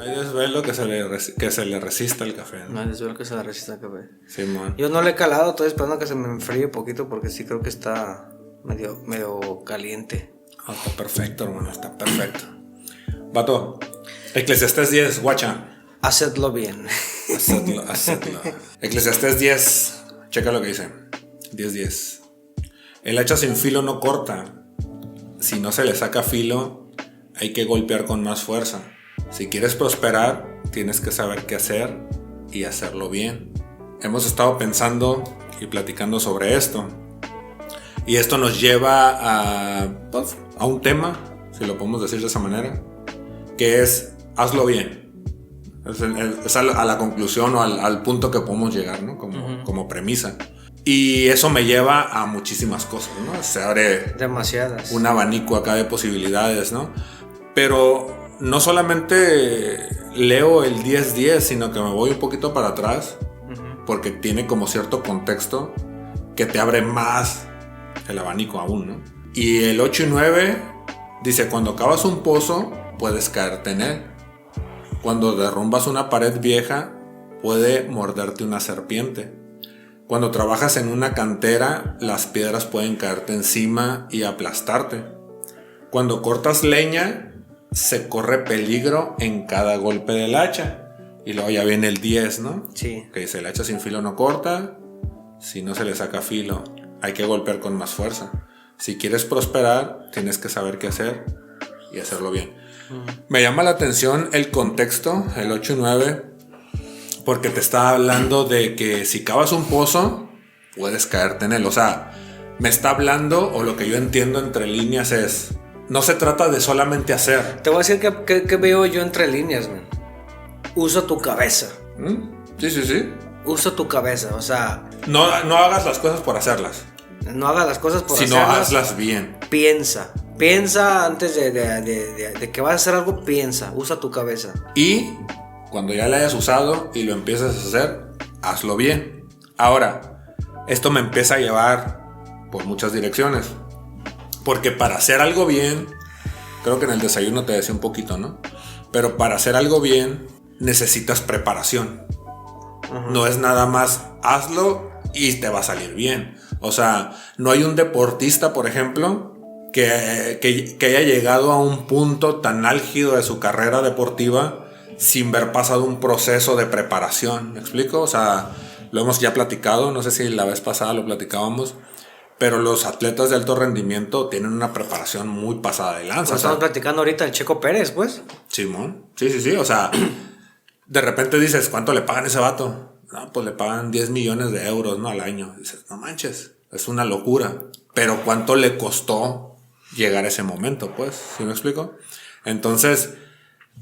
hay desvelo que se le resista el café, ¿no? No hay desvelo que se le resista al café. Simón. Yo no le he calado, estoy esperando que se me enfríe un poquito porque sí creo que está medio caliente. Está perfecto, hermano, está perfecto. Vato, Eclesiastés 10, guacha. Hacedlo bien. Hacedlo. Eclesiastés 10, checa lo que dice. 10:10. El hacha sin filo no corta. Si no se le saca filo, hay que golpear con más fuerza. Si quieres prosperar, tienes que saber qué hacer y hacerlo bien. Hemos estado pensando y platicando sobre esto. Y esto nos lleva a un tema, si lo podemos decir de esa manera, que es hazlo bien. Es a la conclusión o al punto que podemos llegar, ¿no? Como premisa. Y eso me lleva a muchísimas cosas, ¿no? Se abre demasiadas. Un abanico acá de posibilidades, ¿no? Pero no solamente leo el 10:10, sino que me voy un poquito para atrás, porque tiene como cierto contexto que te abre más el abanico aún, ¿no? Y el 8 y 9 dice: cuando cavas un pozo, puedes caerte en él. Cuando derrumbas una pared vieja, puede morderte una serpiente. Cuando trabajas en una cantera, las piedras pueden caerte encima y aplastarte. Cuando cortas leña, se corre peligro en cada golpe del hacha. Y luego ya viene el 10, ¿no? Sí. Que dice: el hacha sin filo no corta. Si no se le saca filo, hay que golpear con más fuerza. Si quieres prosperar, tienes que saber qué hacer y hacerlo bien. Me llama la atención el contexto, el 8 y 9, porque te está hablando de que si cavas un pozo, puedes caerte en él. O sea, me está hablando, o lo que yo entiendo entre líneas es: no se trata de solamente hacer. Te voy a decir que veo yo entre líneas, man. Usa tu cabeza. Sí. Usa tu cabeza, o sea... No hagas las cosas por hacerlas. No hagas las cosas por sino hacerlas. hazlas bien. Piensa antes de que vas a hacer algo, piensa. Usa tu cabeza. Y cuando ya la hayas usado y lo empiezas a hacer, hazlo bien. Ahora, esto me empieza a llevar por muchas direcciones. Porque para hacer algo bien, creo que en el desayuno te decía un poquito, ¿no? Pero para hacer algo bien, necesitas preparación. No es nada más hazlo y te va a salir bien. O sea, no hay un deportista, por ejemplo, que haya llegado a un punto tan álgido de su carrera deportiva sin haber pasado un proceso de preparación. ¿Me explico? O sea, lo hemos ya platicado, no sé si la vez pasada lo platicábamos, pero los atletas de alto rendimiento tienen una preparación muy pasada de lanza. Estamos platicando ahorita del Checo Pérez, pues. Simón, sí. O sea, de repente dices: ¿cuánto le pagan a ese vato? No, pues le pagan 10 millones de euros, ¿no? Al año. Dices: no manches, es una locura. Pero ¿cuánto le costó llegar a ese momento? Pues, ¿sí me explico? Entonces,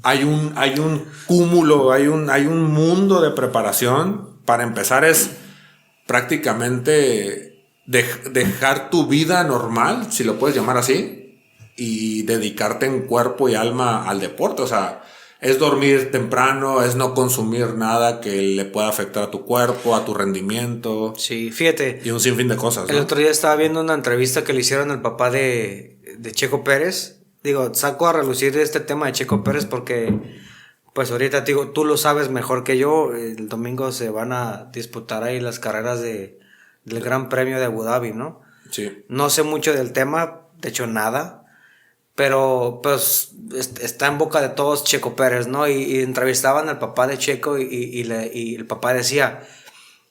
hay un cúmulo, hay un mundo de preparación. Para empezar, es prácticamente dejar tu vida normal, si lo puedes llamar así, y dedicarte en cuerpo y alma al deporte. O sea, es dormir temprano, es no consumir nada que le pueda afectar a tu cuerpo, a tu rendimiento. Sí, fíjate. Y un sinfín de cosas, ¿no? El otro día estaba viendo una entrevista que le hicieron al papá de Checo Pérez. Digo, saco a relucir este tema de Checo Pérez porque, pues ahorita digo, tú lo sabes mejor que yo. El domingo se van a disputar ahí las carreras del Gran Premio de Abu Dhabi, ¿no? Sí. No sé mucho del tema, de hecho nada. Pero pues está en boca de todos Checo Pérez, ¿no? Y entrevistaban al papá de Checo y el papá decía: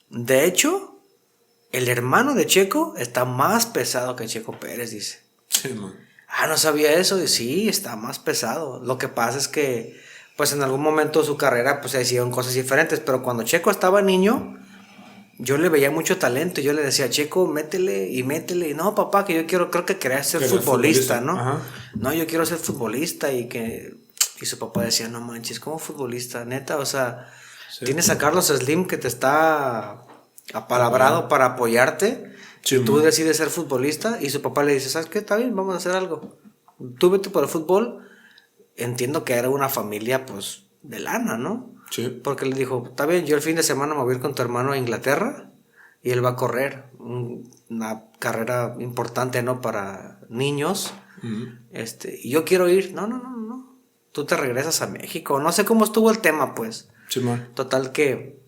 de hecho, el hermano de Checo está más pesado que Checo Pérez, dice. Sí, man. No sabía eso. Y sí, está más pesado. Lo que pasa es que, pues en algún momento de su carrera, pues se hicieron cosas diferentes. Pero cuando Checo estaba niño, yo le veía mucho talento. Yo le decía: Checo, métele. Y no, papá, que yo creo que quería ser futbolista, ¿no? Ajá. No, yo quiero ser futbolista. Y su papá decía: no manches, ¿cómo futbolista? Neta, o sea, sí, tienes a Carlos Slim que te está apalabrado para apoyarte. Sí, tú decides ser futbolista. Y su papá le dice: ¿sabes qué? Está bien, vamos a hacer algo. Tú vete por el fútbol. Entiendo que era una familia, pues, de lana, ¿no? Sí. Porque le dijo: está bien, yo el fin de semana me voy a ir con tu hermano a Inglaterra y él va a correr una carrera importante, ¿no? Para niños. Y yo quiero ir. No. tú te regresas a México. No sé cómo estuvo el tema, pues. Simón. Total que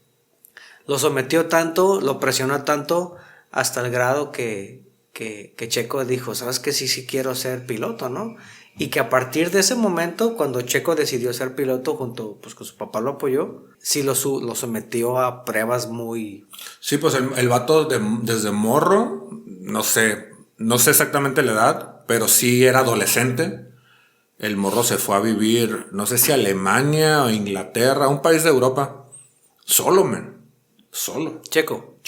lo sometió tanto, lo presionó tanto, hasta el grado que Checo dijo, ¿sabes qué? Sí quiero ser piloto, ¿no? Y que a partir de ese momento, cuando Checo decidió ser piloto, junto pues con su papá lo apoyó, sí lo sometió a pruebas muy... Sí, pues el vato desde morro, no sé exactamente la edad, pero sí era adolescente. El morro se fue a vivir, no sé si a Alemania o Inglaterra, un país de Europa. Solo, solo. Checo.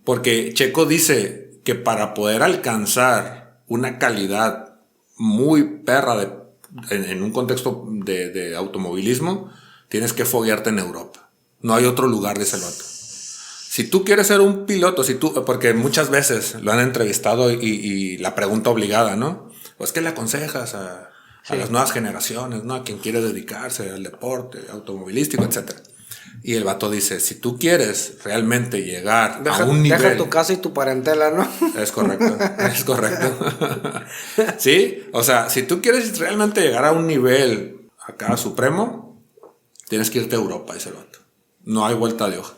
Porque Checo dice que para poder alcanzar una calidad muy perra en un contexto de automovilismo, tienes que foguearte en Europa. No hay otro lugar, dice el vato. Si tú quieres ser un piloto, porque muchas veces lo han entrevistado y la pregunta obligada, ¿no? Pues, ¿qué le aconsejas a las nuevas generaciones, ¿no? A quien quiere dedicarse al deporte automovilístico, etcétera? Y el vato dice, si tú quieres realmente llegar a un nivel... Deja tu casa y tu parentela, ¿no? Es correcto. ¿Sí? O sea, si tú quieres realmente llegar a un nivel acá supremo, tienes que irte a Europa, dice el vato. No hay vuelta de hoja.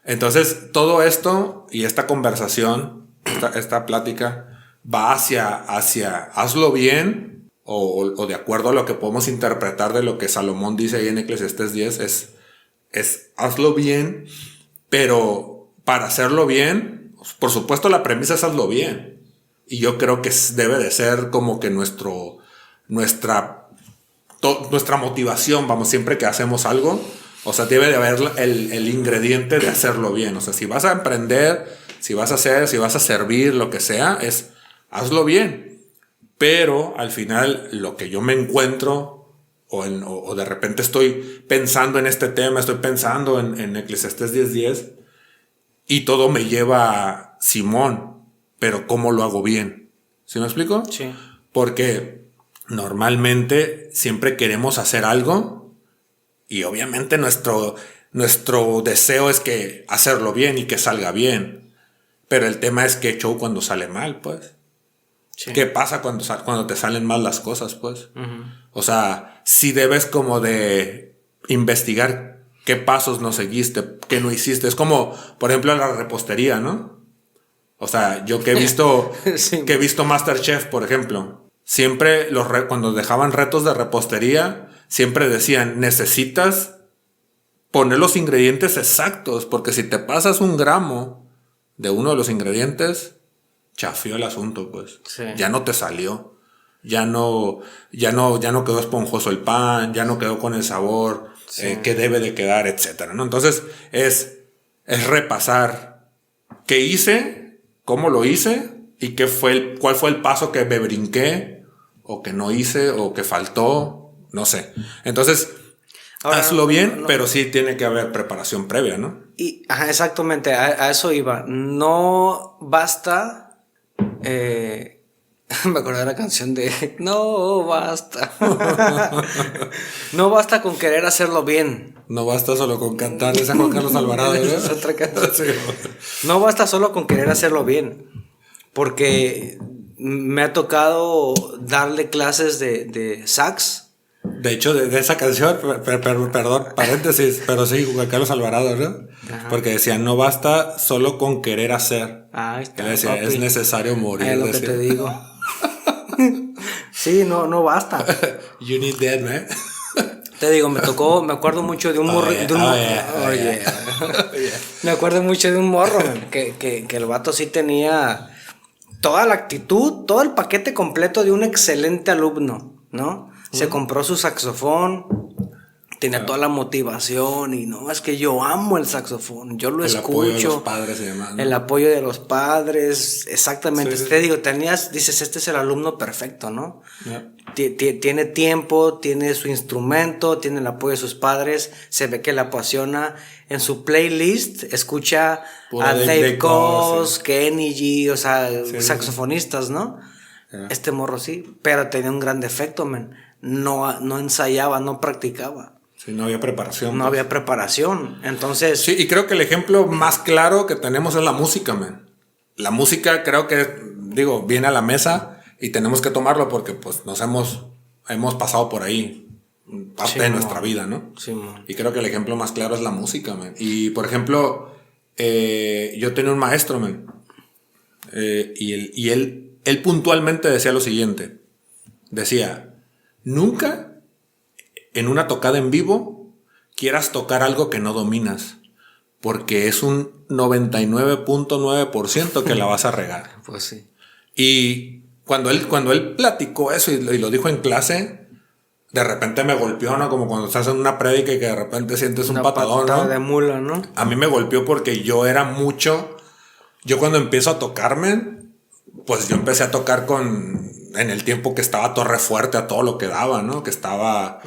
Entonces, todo esto y esta conversación, esta plática, va hacia hazlo bien o de acuerdo a lo que podemos interpretar de lo que Salomón dice ahí en Eclesiastés 10, es hazlo bien, pero para hacerlo bien, por supuesto la premisa es hazlo bien. Y yo creo que debe de ser como que nuestra motivación, vamos, siempre que hacemos algo, o sea, debe de haber el ingrediente de hacerlo bien. O sea, si vas a emprender, si vas a servir, lo que sea, hazlo bien. Pero al final lo que yo me encuentro... O de repente estoy pensando en este tema, estoy pensando en Eclesiastés 10:10 y todo me lleva a Simón, pero ¿cómo lo hago bien? ¿Sí me explico? Sí. Porque normalmente siempre queremos hacer algo y obviamente nuestro deseo es que hacerlo bien y que salga bien. Pero el tema es que show cuando sale mal, pues. Sí. ¿Qué pasa cuando te salen mal las cosas, pues? Uh-huh. O sea, sí debes como de investigar qué pasos no seguiste, qué no hiciste. Es como, por ejemplo, la repostería, ¿no? O sea, yo que he visto, sí. Que he visto MasterChef, por ejemplo, siempre cuando dejaban retos de repostería, siempre decían, necesitas poner los ingredientes exactos, porque si te pasas 1 gramo de uno de los ingredientes... chafió el asunto, pues. Sí. Ya no te salió. Ya no quedó esponjoso el pan, ya no quedó con el sabor que debe de quedar, etcétera, ¿no? Entonces, es repasar qué hice, cómo lo hice y cuál fue el paso que me brinqué o que no hice o que faltó, no sé. Entonces, ahora, hazlo bien, pero sí tiene que haber preparación previa, ¿no? Y exactamente, a eso iba. No basta... me acordé de la canción de No basta. No basta con querer hacerlo bien. No basta solo con cantar. Esa Juan Carlos Alvarado, ¿no? Es otra canción. Sí. No basta solo con querer hacerlo bien. Porque me ha tocado darle clases de sax. De hecho, de esa canción, perdón, paréntesis, pero sí, Juan Carlos Alvarado, ¿no? Ajá. Porque decía, no basta solo con querer hacer. Ahí está. Él decía, es necesario morir. Es lo que te digo. Sí, no basta. You need that, man. Te digo, me acuerdo mucho de un morro. Me acuerdo mucho de un morro, que el vato sí tenía toda la actitud, todo el paquete completo de un excelente alumno, ¿no? Se compró su saxofón, tenía toda la motivación y no, es que yo amo el saxofón, yo lo escucho. El apoyo de los padres y demás, ¿no? El apoyo de los padres, exactamente. Sí. Te digo, dices, este es el alumno perfecto, ¿no? Yeah. Tiene tiempo, tiene su instrumento, tiene el apoyo de sus padres, se ve que le apasiona. En su playlist escucha a Dave Koz, Kenny G, o sea, saxofonistas, ¿no? Yeah. Este morro sí, pero tenía un gran defecto, man. No ensayaba, no practicaba. Sí, no había preparación. No había preparación, entonces... Sí, y creo que el ejemplo más claro que tenemos es la música, man. La música creo que, viene a la mesa y tenemos que tomarlo porque pues hemos pasado por ahí. parte de nuestra vida, ¿no? Sí, man. Y creo que el ejemplo más claro es la música, man. Y, por ejemplo, yo tenía un maestro, man. Y él puntualmente decía lo siguiente. Decía, nunca en una tocada en vivo quieras tocar algo que no dominas. Porque es un 99.9% que la vas a regar. Pues sí. Y cuando él platicó eso y lo dijo en clase, de repente me golpeó, ¿no? Como cuando estás en una prédica y que de repente sientes un patadón, ¿no? De mula, ¿no? A mí me golpeó porque yo cuando empiezo a tocarme, pues yo empecé a tocar en el tiempo que estaba Torre Fuerte a todo lo que daba, ¿no? Que estaba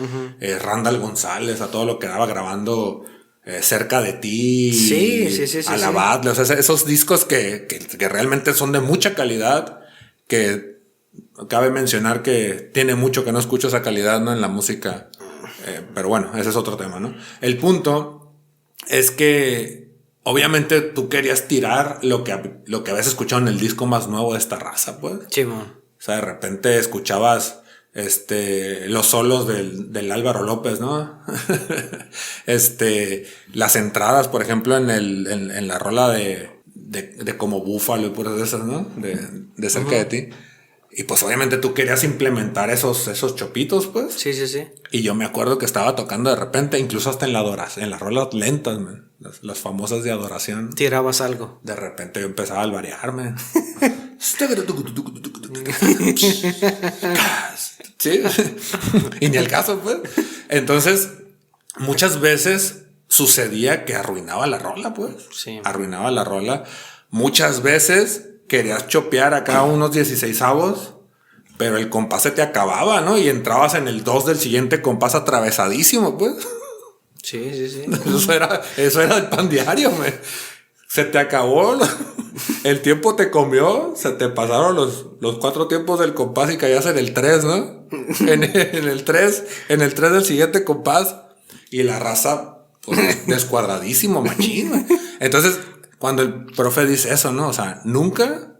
Randall González a todo lo que daba grabando Cerca de Ti. Sí. Alabadle, o sea, esos discos que realmente son de mucha calidad, que cabe mencionar que tiene mucho que no escucho esa calidad, ¿no? En la música. Pero bueno, ese es otro tema, ¿no? El punto es que obviamente tú querías tirar lo que habías escuchado en el disco más nuevo de esta raza, pues. Sí, man. O sea, de repente escuchabas los solos del Álvaro López, ¿no? Las entradas, por ejemplo, en la rola de Como Búfalo y puras de esas, ¿no? De Cerca de Ti. Y pues obviamente tú querías implementar esos chopitos, pues. Sí. Y yo me acuerdo que estaba tocando de repente, incluso hasta en las rolas lentas, man, las famosas de adoración. Tirabas algo. De repente yo empezaba a albarearme. Sí. Y ni el caso, pues. Entonces, muchas veces sucedía que arruinaba la rola, pues. Sí. Arruinaba la rola. Muchas veces querías chopear acá unos 16avos, pero el compás se te acababa, ¿no? Y entrabas en el 2 del siguiente compás atravesadísimo, pues. Sí. Eso era el pan diario, man. Se te acabó, el tiempo te comió, se te pasaron los 4 tiempos del compás y caías en el 3, ¿no? En el 3 del siguiente compás. Y la raza, pues, descuadradísimo, machín, man. Entonces, cuando el profe dice eso, ¿no? O sea, nunca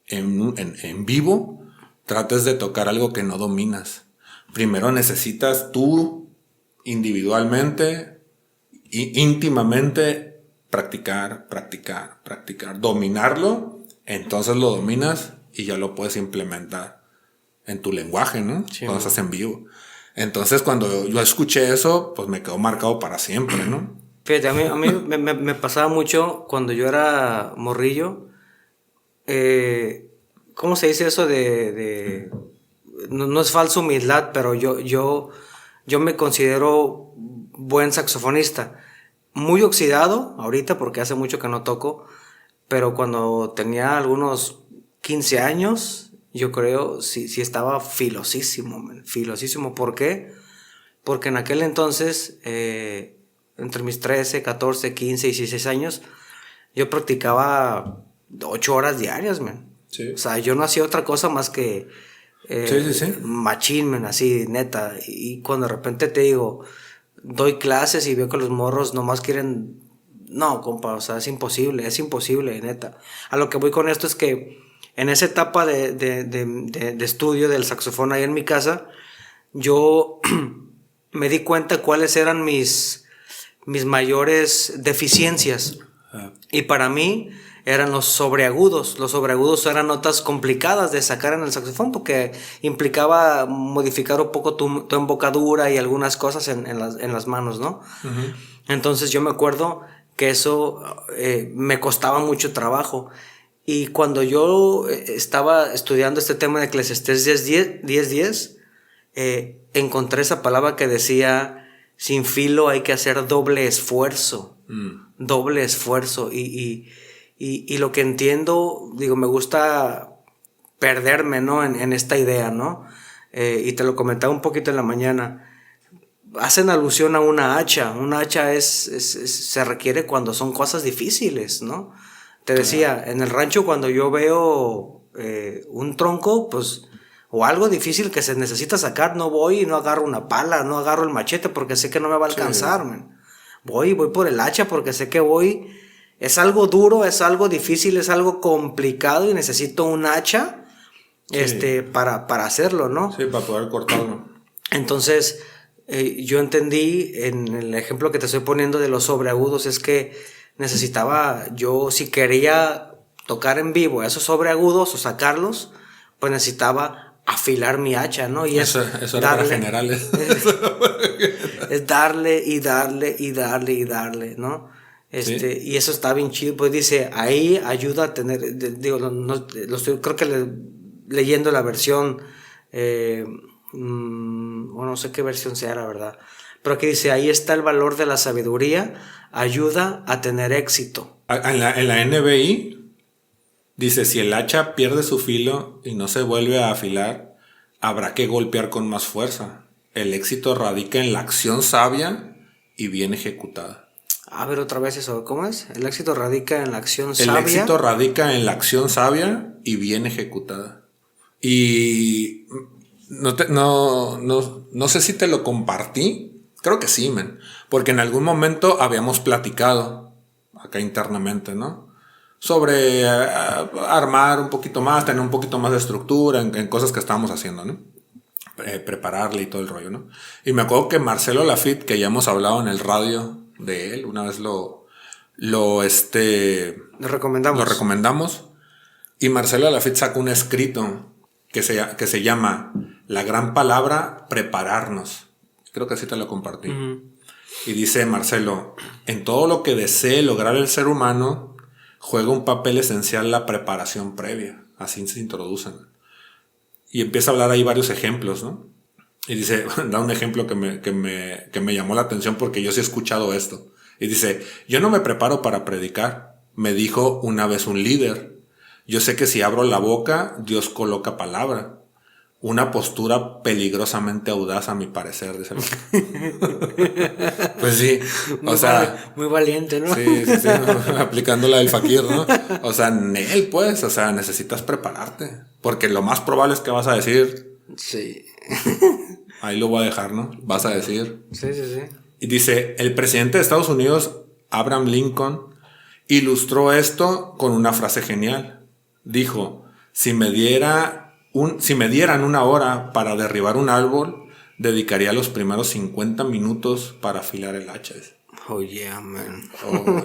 en vivo trates de tocar algo que no dominas. Primero necesitas tú, individualmente, íntimamente, practicar, dominarlo, entonces lo dominas y ya lo puedes implementar en tu lenguaje, ¿no? Sí, cuando estás en vivo. Entonces, cuando yo escuché eso, pues me quedó marcado para siempre, ¿no? Fíjate, a mí me pasaba mucho cuando yo era morrillo. ¿Cómo se dice eso no es falsa humildad, pero yo me considero buen saxofonista. Muy oxidado ahorita porque hace mucho que no toco, pero cuando tenía algunos 15 años, yo creo, sí estaba filosísimo, man, filosísimo. ¿Por qué? Porque en aquel entonces, entre mis 13, 14, 15 y 16 años, yo practicaba 8 horas diarias, man. Sí. O sea, yo no hacía otra cosa más que machín, man, así, neta. Y cuando de repente te digo, doy clases y veo que los morros nomás quieren... No, compa, o sea, es imposible, neta. A lo que voy con esto es que en esa etapa de estudio del saxofón ahí en mi casa, yo me di cuenta cuáles eran mis mayores deficiencias. Y para mí eran los sobreagudos. Los sobreagudos eran notas complicadas de sacar en el saxofón porque implicaba modificar un poco tu embocadura y algunas cosas en las manos, ¿no? Uh-huh. Entonces yo me acuerdo que eso me costaba mucho trabajo. Y cuando yo estaba estudiando este tema de Eclesiastés 10:10, encontré esa palabra que decía, sin filo hay que hacer doble esfuerzo. Doble esfuerzo. Y lo que entiendo, digo, me gusta perderme, ¿no? En esta idea, ¿no? Y te lo comentaba un poquito en la mañana. Hacen alusión a una hacha. Una hacha se requiere cuando son cosas difíciles, ¿no? Te decía, en el rancho cuando yo veo un tronco, pues, o algo difícil que se necesita sacar, no voy y no agarro una pala, no agarro el machete porque sé que no me va a alcanzar, man. Voy por el hacha porque sé que es algo duro, es algo difícil, es algo complicado y necesito un hacha para hacerlo, ¿no? Sí, para poder cortarlo. Entonces, yo entendí en el ejemplo que te estoy poniendo de los sobreagudos, es que necesitaba, yo si quería tocar en vivo esos sobreagudos o sacarlos, pues necesitaba afilar mi hacha, ¿no? Y eso era para generales. Es darle y darle y darle y darle, ¿no? Sí. Y eso está bien chido, pues dice, ahí ayuda a tener, creo que leyendo la versión, bueno, no sé qué versión sea, la verdad, pero aquí dice, ahí está el valor de la sabiduría, ayuda a tener éxito. En la NBI dice, si el hacha pierde su filo y no se vuelve a afilar, habrá que golpear con más fuerza. El éxito radica en la acción sabia y bien ejecutada. A ver otra vez eso, ¿cómo es? El éxito radica en la acción sabia. El éxito radica en la acción sabia y bien ejecutada. Y no sé si te lo compartí. Creo que sí, men. Porque en algún momento habíamos platicado acá internamente, ¿no? Sobre armar un poquito más, tener un poquito más de estructura en cosas que estábamos haciendo, ¿no? Prepararle y todo el rollo, ¿no? Y me acuerdo que Marcelo Lafitte, que ya hemos hablado en el radio de él, una vez lo recomendamos. Y Marcelo Lafitte sacó un escrito que se llama La gran palabra, prepararnos. Creo que así te lo compartí. Uh-huh. Y dice Marcelo, en todo lo que desee lograr el ser humano, juega un papel esencial la preparación previa. Así se introducen. Y empieza a hablar ahí varios ejemplos, ¿no? Y dice, da un ejemplo que me llamó la atención porque yo sí he escuchado esto. Y dice, yo no me preparo para predicar. Me dijo una vez un líder. Yo sé que si abro la boca, Dios coloca palabra. Una postura peligrosamente audaz a mi parecer, dice. Pues sí, o sea... Muy valiente, ¿no? Sí, aplicando la del fakir, ¿no? O sea, él pues, o sea, necesitas prepararte. Porque lo más probable es que vas a decir... Sí. Ahí lo voy a dejar, ¿no? Vas a decir... Sí. Y dice, el presidente de Estados Unidos, Abraham Lincoln, ilustró esto con una frase genial. Dijo, si me dieran una hora para derribar un árbol, dedicaría los primeros 50 minutos para afilar el hacha. Oh yeah, man. Oh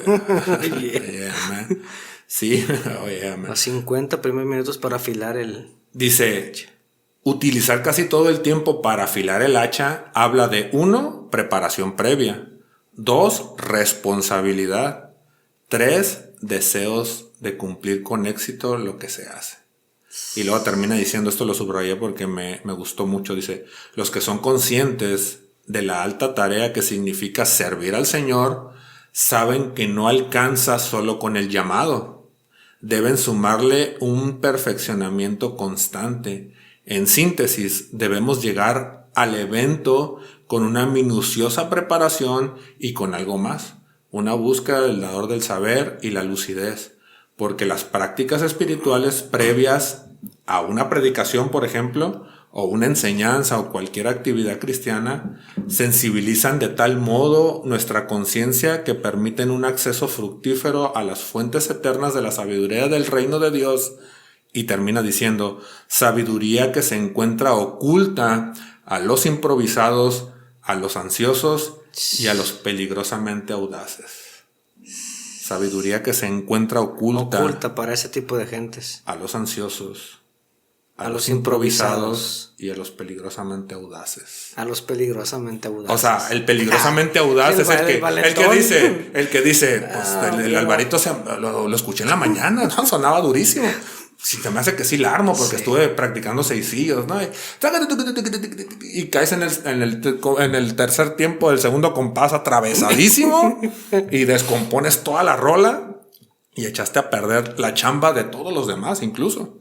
yeah, man. Sí, oh yeah, man. Los 50 primeros minutos para afilar el... Dice, utilizar casi todo el tiempo para afilar el hacha habla de 1, preparación previa, 2, responsabilidad, 3, deseos de cumplir con éxito lo que se hace. Y luego termina diciendo, esto lo subrayé porque me gustó mucho, dice, los que son conscientes de la alta tarea que significa servir al Señor, saben que no alcanza solo con el llamado. Deben sumarle un perfeccionamiento constante. En síntesis, debemos llegar al evento con una minuciosa preparación y con algo más, una búsqueda del dador del saber y la lucidez. Porque las prácticas espirituales previas a una predicación, por ejemplo, o una enseñanza o cualquier actividad cristiana, sensibilizan de tal modo nuestra conciencia que permiten un acceso fructífero a las fuentes eternas de la sabiduría del reino de Dios. Y termina diciendo, sabiduría que se encuentra oculta a los improvisados, a los ansiosos y a los peligrosamente audaces. Sabiduría que se encuentra oculta para ese tipo de gentes. A los ansiosos, a los improvisados y a los peligrosamente audaces. A los peligrosamente audaces. O sea, el peligrosamente audaz es el que dice, pues el Alvarito lo escuché en la mañana, ¿no? Sonaba durísimo. Si te me hace que sí la armo porque estuve practicando seisillos, ¿no? Y caes en el tercer tiempo del segundo compás atravesadísimo y descompones toda la rola y echaste a perder la chamba de todos los demás incluso.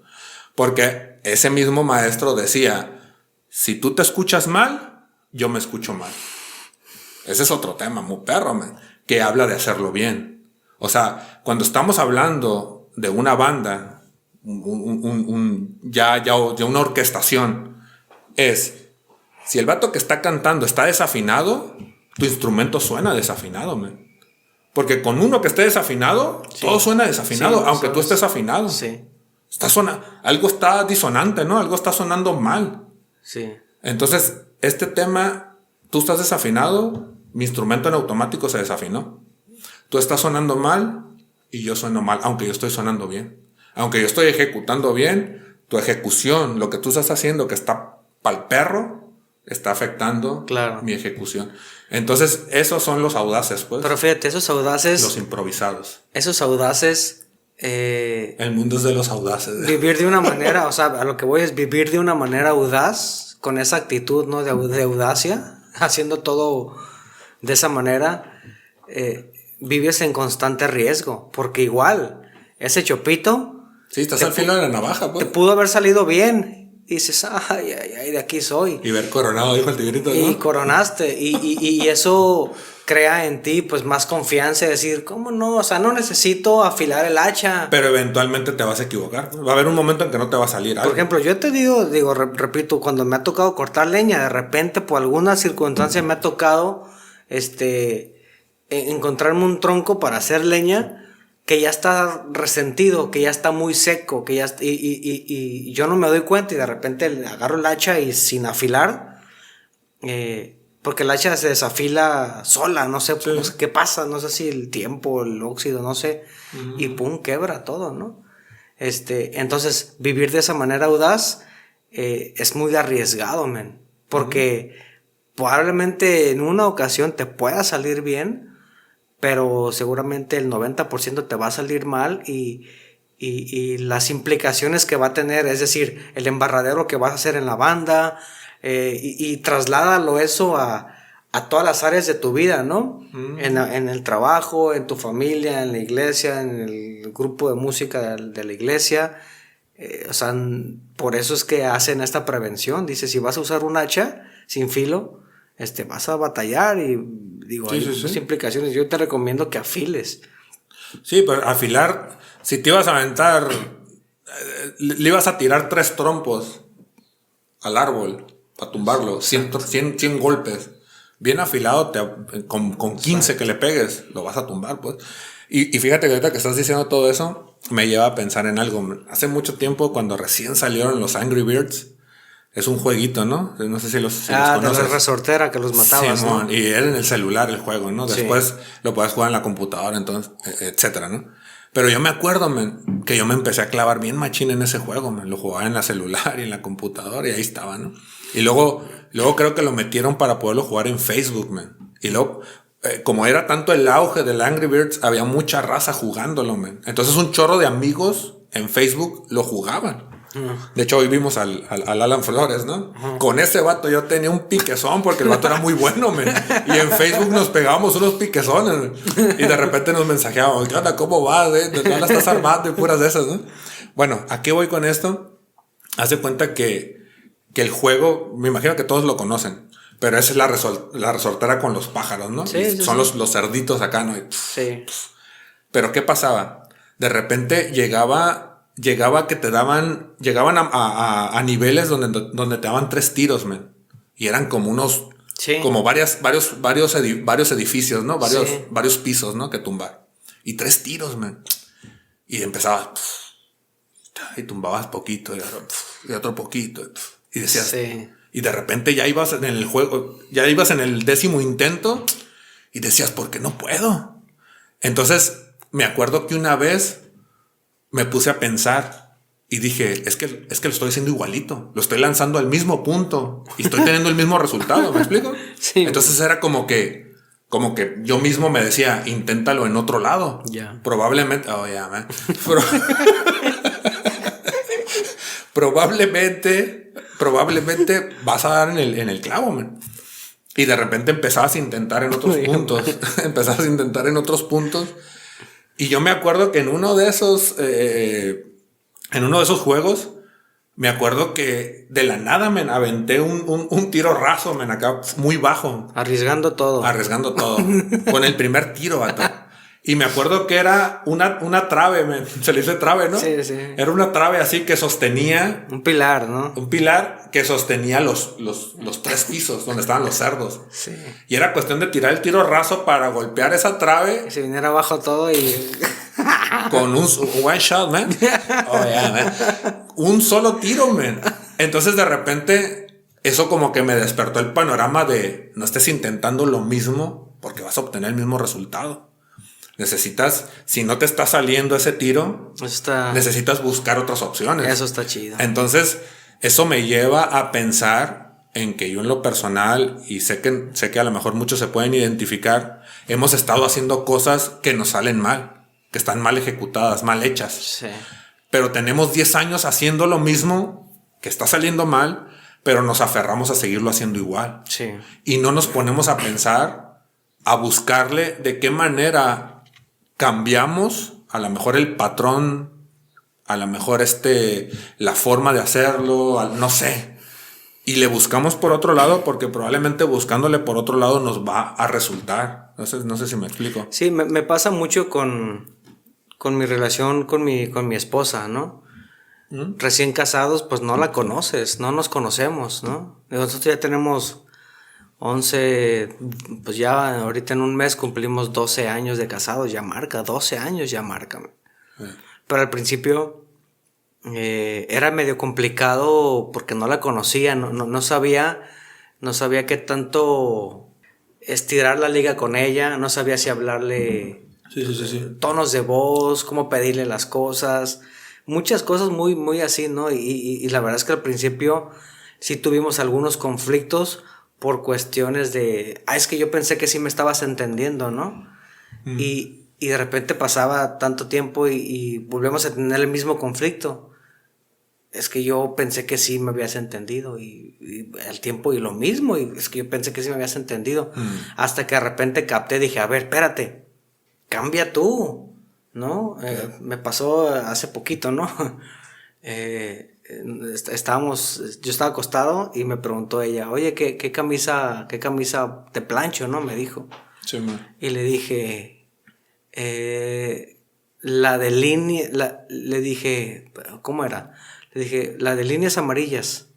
Porque ese mismo maestro decía, si tú te escuchas mal, yo me escucho mal. Ese es otro tema muy perro, man, que habla de hacerlo bien. O sea, cuando estamos hablando de una banda, ya una orquestación, es si el vato que está cantando está desafinado, tu instrumento suena desafinado, man. Porque con uno que esté desafinado, todo suena desafinado, aunque tú estés afinado. Sí. Algo está disonante, ¿no? Algo está sonando mal. Sí. Entonces, este tema tú estás desafinado, mi instrumento en automático se desafinó. Tú estás sonando mal y yo sueno mal, aunque yo estoy sonando bien. Aunque yo estoy ejecutando bien, tu ejecución, lo que tú estás haciendo que está pa'l perro, está afectando mi ejecución. Entonces, esos son los audaces, pues. Pero fíjate, esos audaces... Los improvisados. Esos audaces... el mundo es de los audaces. Vivir de una manera, o sea, a lo que voy es vivir de una manera audaz, con esa actitud, ¿no? De audacia, haciendo todo de esa manera, vives en constante riesgo, porque igual, ese chopito... Sí, estás al filo de la navaja, pues. Te pudo haber salido bien. Y dices, ay, de aquí soy. Y ver coronado, dijo el tigrito, ¿no? Y coronaste. Y eso crea en ti, pues, más confianza y decir, ¿cómo no? O sea, no necesito afilar el hacha. Pero eventualmente te vas a equivocar. Va a haber un momento en que no te va a salir algo. Por ejemplo, yo te digo, repito, cuando me ha tocado cortar leña, de repente, por alguna circunstancia, me ha tocado, encontrarme un tronco para hacer leña que ya está resentido, que ya está muy seco, que ya y yo no me doy cuenta y de repente agarro el hacha y sin afilar, porque el hacha se desafila sola, no sé, no sé qué pasa, no sé si el tiempo, el óxido, no sé, y pum, quebra todo, ¿no? Entonces, vivir de esa manera audaz es muy arriesgado, men, porque probablemente en una ocasión te pueda salir bien, pero seguramente el 90% te va a salir mal y las implicaciones que va a tener, es decir, el embarradero que vas a hacer en la banda, y trasládalo eso a todas las áreas de tu vida, ¿no? En el trabajo, en tu familia, en la iglesia, en el grupo de música de la iglesia. O sea, por eso es que hacen esta prevención. Dice, si vas a usar un hacha sin filo, vas a batallar y digo, hay muchas implicaciones. Yo te recomiendo que afiles. Sí, pero afilar, si te ibas a aventar, le ibas a tirar 3 trompos al árbol para tumbarlo, 100 golpes. Bien afilado, con 15 que le pegues, lo vas a tumbar, pues. Y fíjate que ahorita que estás diciendo todo eso, me lleva a pensar en algo. Hace mucho tiempo, cuando recién salieron los Angry Birds, es un jueguito, ¿no? No sé si los conoces. De la resortera que los matabas, sí, ¿no? Y era en el celular el juego, ¿no? Después lo podías jugar en la computadora, entonces, etcétera, ¿no? Pero yo me acuerdo, man, que yo me empecé a clavar bien machín en ese juego, man. Lo jugaba en la celular y en la computadora y ahí estaba, ¿no? Y luego creo que lo metieron para poderlo jugar en Facebook, man. Y luego, como era tanto el auge del Angry Birds, había mucha raza jugándolo, man. Entonces un chorro de amigos en Facebook lo jugaban. De hecho, hoy vimos al Alan Flores, ¿no? Con ese vato yo tenía un piquezón porque el vato era muy bueno, man. Y en Facebook nos pegábamos unos piquezones, man. Y de repente nos mensajeábamos, ¿qué onda? ¿Cómo vas? ¿De dónde la estás armando? Y puras de esas, ¿no? Bueno, ¿a qué voy con esto? Hace cuenta que el juego, me imagino que todos lo conocen, pero esa es la resortera con los pájaros, ¿no? Sí, son los cerditos acá, ¿no? Sí. Pero ¿qué pasaba? De repente llegaban a niveles donde te daban 3 tiros, man. Y eran como unos, como varios edificios, ¿no? Varios pisos, ¿no? Que tumbar. Y 3 tiros, man. Y empezabas, y tumbabas poquito, y otro poquito, y decías, y de repente ya ibas en el juego, ya ibas en el 10º intento, y decías, ¿por qué no puedo? Entonces, me acuerdo que una vez me puse a pensar y dije, es que lo estoy haciendo igualito. Lo estoy lanzando al mismo punto y estoy teniendo el mismo resultado. ¿Me explico? Sí. Entonces era como que yo mismo me decía, inténtalo en otro lado. Yeah. Probablemente, probablemente vas a dar en el clavo, man. Y de repente empezabas a intentar en otros puntos. Y yo me acuerdo que en uno de esos juegos, me acuerdo que de la nada me aventé un tiro raso, men, acá muy bajo. Arriesgando todo. Con el primer tiro, vato. Y me acuerdo que era una trave, men. Se le dice trave, ¿no? Sí. Era una trave así que sostenía... Un pilar, ¿no? Un pilar que sostenía los 3 pisos donde estaban los cerdos. Sí. Y era cuestión de tirar el tiro raso para golpear esa trave. Que se viniera abajo todo y... Con un one shot, man. Man. Un solo tiro, man. Entonces de repente eso como que me despertó el panorama de no estés intentando lo mismo porque vas a obtener el mismo resultado. Necesitas, si no te está saliendo ese tiro, necesitas buscar otras opciones. Eso está chido. Entonces, eso me lleva a pensar en que yo en lo personal, y sé que a lo mejor muchos se pueden identificar, hemos estado haciendo cosas que nos salen mal, que están mal ejecutadas, mal hechas. Sí. Pero tenemos 10 años haciendo lo mismo, que está saliendo mal, pero nos aferramos a seguirlo haciendo igual. Sí. Y no nos ponemos a pensar, a buscarle de qué manera cambiamos a lo mejor el patrón, a lo mejor la forma de hacerlo, no sé. Y le buscamos por otro lado porque probablemente buscándole por otro lado nos va a resultar. No sé si me explico. Sí, me pasa mucho con mi relación con mi esposa, ¿no? Recién casados, pues no la conoces, no nos conocemos, ¿no? Nosotros ya tenemos 11, pues ya ahorita en un mes cumplimos 12 años de casados, ya marca, 12 años ya marca. Pero al principio era medio complicado porque no la conocía, no sabía qué tanto estirar la liga con ella, no sabía si hablarle tonos de voz, cómo pedirle las cosas, muchas cosas muy, muy así, ¿no? Y la verdad es que al principio sí tuvimos algunos conflictos por cuestiones de, es que yo pensé que sí me estabas entendiendo, ¿no? Y de repente pasaba tanto tiempo y volvemos a tener el mismo conflicto. Es que yo pensé que sí me habías entendido y el tiempo y lo mismo, y es que yo pensé que sí me habías entendido. Hasta que de repente capté, dije, a ver, espérate, cambia tú, ¿no? Me pasó hace poquito, ¿no? Yo estaba acostado y me preguntó ella, oye, ¿qué camisa te plancho, no? Me dijo. Sí, man. Y le dije, la de línea, le dije, ¿cómo era? Le dije, la de líneas amarillas.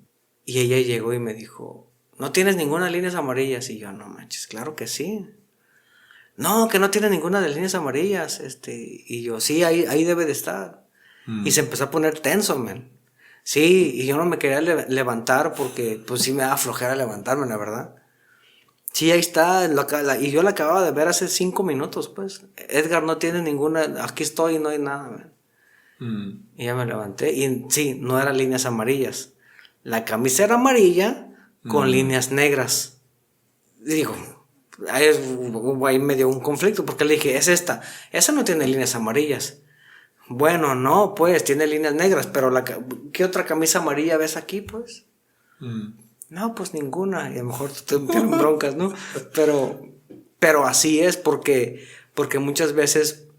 Y ella llegó y me dijo, ¿no tienes ninguna líneas amarillas? Y yo, no manches, claro que sí. No, que no tiene ninguna de líneas amarillas. Y yo, sí, ahí debe de estar. Y se empezó a poner tenso, man. Sí, y yo no me quería levantar porque pues sí me daba flojera levantarme, la verdad. Sí, ahí está, y yo la acababa de ver hace 5 minutos, pues. Edgar, no tiene ninguna, aquí estoy y no hay nada, man. Y ya me levanté, y sí, no eran líneas amarillas. La camisa era amarilla con líneas negras. Digo, ahí me dio un conflicto porque le dije, es esa no tiene líneas amarillas. Bueno, no, pues, tiene líneas negras, pero ¿qué otra camisa amarilla ves aquí, pues? No, pues ninguna, y a lo mejor te tienen broncas, ¿no? Pero así es, porque muchas veces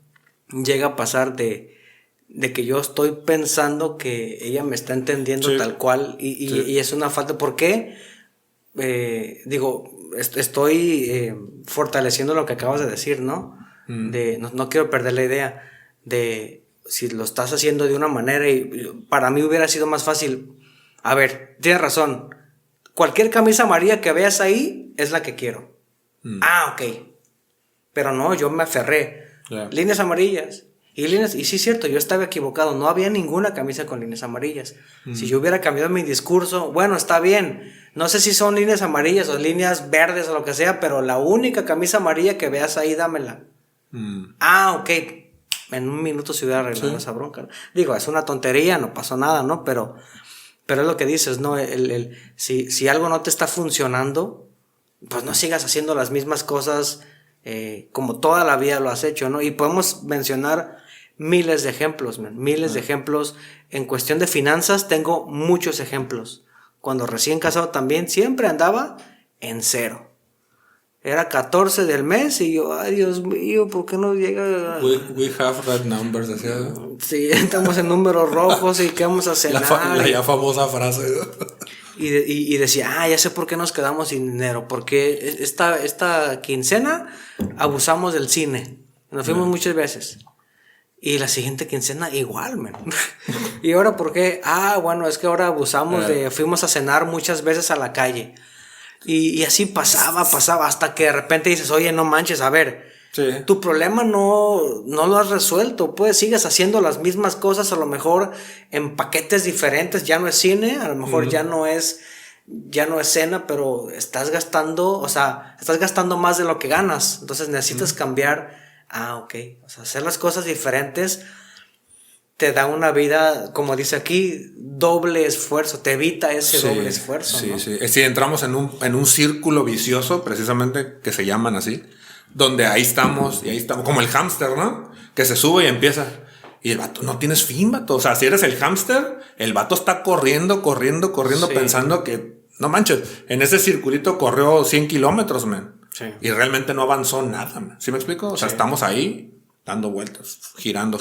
llega a pasar de que yo estoy pensando que ella me está entendiendo tal cual, y es una falta. ¿Por qué? Estoy fortaleciendo lo que acabas de decir, ¿no? No quiero perder la idea de si lo estás haciendo de una manera, y para mí hubiera sido más fácil. A ver, tienes razón. Cualquier camisa amarilla que veas ahí es la que quiero. Ok. Pero no, yo me aferré. Líneas amarillas. Y sí, es cierto, yo estaba equivocado. No había ninguna camisa con líneas amarillas. Si yo hubiera cambiado mi discurso, bueno, está bien. No sé si son líneas amarillas o líneas verdes o lo que sea, pero la única camisa amarilla que veas ahí, dámela. Ok. En un minuto se hubiera arreglado esa bronca. Digo, es una tontería, no pasó nada, ¿no? Pero es lo que dices, ¿no? Si algo no te está funcionando, pues no sigas haciendo las mismas cosas como toda la vida lo has hecho, ¿no? Y podemos mencionar miles de ejemplos, de ejemplos. En cuestión de finanzas tengo muchos ejemplos. Cuando recién casado también siempre andaba en cero. Era 14 del mes y yo, ay Dios mío, ¿por qué no llega? We have red numbers, decía. Sí, estamos en números rojos y qué vamos a cenar. La ya famosa frase. Y decía, ya sé por qué nos quedamos sin dinero, porque esta quincena abusamos del cine. Nos fuimos muchas veces. Y la siguiente quincena igual, man. ¿Y ahora por qué? Bueno, es que ahora abusamos fuimos a cenar muchas veces a la calle. Y así pasaba, hasta que de repente dices, oye, no manches, a ver, tu problema no lo has resuelto, pues sigues haciendo las mismas cosas, a lo mejor en paquetes diferentes, ya no es cine, a lo mejor ya no es ya no es cena, pero estás gastando, o sea, estás gastando más de lo que ganas. Entonces necesitas cambiar. Ok. O sea, hacer las cosas diferentes te da una vida, como dice aquí, doble esfuerzo. Te evita ese doble esfuerzo, sí, ¿no? Sí, sí. Entramos en un círculo vicioso, precisamente, que se llaman así, donde ahí estamos, como el hámster, ¿no? Que se sube y empieza. Y el vato, no tienes fin, vato. O sea, si eres el hámster, el vato está corriendo, pensando que, no manches, en ese circulito corrió 100 kilómetros, man. Sí. Y realmente no avanzó nada, man. ¿Sí me explico? O sea, estamos ahí dando vueltas, girando.